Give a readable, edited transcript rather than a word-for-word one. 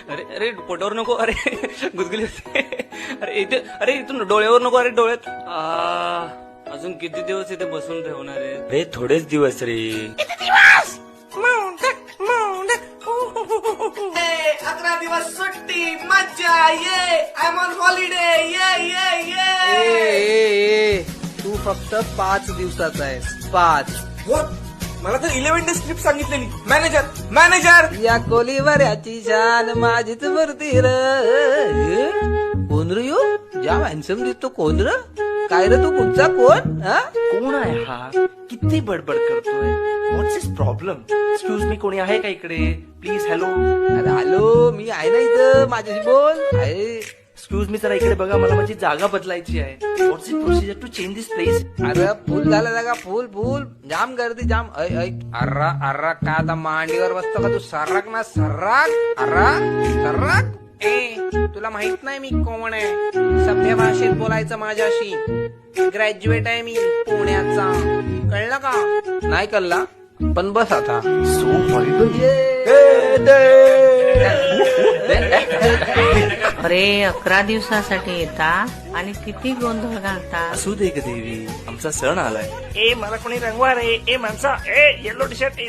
अरे अरे पोटावर नको, अरे गुदगुली होते. अरे इथे, अरे इथून डोळ्यावर नको, अरे डोळ्यात. अजून किती दिवस इथे बसून ठेवणार आहे? रे थोडेच दिवस रे. 11 दिवस सुट्टी, मज्जा, ये आय एम ऑन हॉलिडे, ये. तू फक्त 5 दिवसाचा आहेस, 5. मला तर 11 डेज ट्रिप सांगितलेली. मॅनेजर या कोलीवऱ्याची शान माझीच मूर्ती र. कोण रे यो? जाम हॅन्सम दिसतो. कोण र? काय रे तू? कुठचा कोण? हा? कोण आहे हा? किती बडबड करतोय? व्हॉट्स इज प्रॉब्लेम? एक्सक्यूज मी, कोणी आहे का इकडे? प्लीज. हॅलो. अरे हॅलो, मी आहे ना इथं, माझ्याशी बोल. आहे. एक्सक्यूज मी, जरा इकडे बघा, मला माझी जागा बदलायची आहे. What's is procedure to change this place? अरे फुल झाला जागा, फुल जाम गर्दी जाम. अर्रा अर्रा का आता मांडीवर बसतो का तू? सर्राक ना सर्राक. सर्राक. तुला माहित नाही मी कोण आहे? सभ्य भाषेत बोलायचं माझ्याशी. ग्रॅज्युएट आहे मी पुण्याचा. कळलं का? नाही कळला, पण बस आता. So horrible. अरे 11 दिवसासाठी येता आणि किती गोंधळ घालता. असू दे ग देवी, आमचा सण आलाय. ए मला कोणी रंगवा रे. ए माणसा, ए येलो टी शर्ट,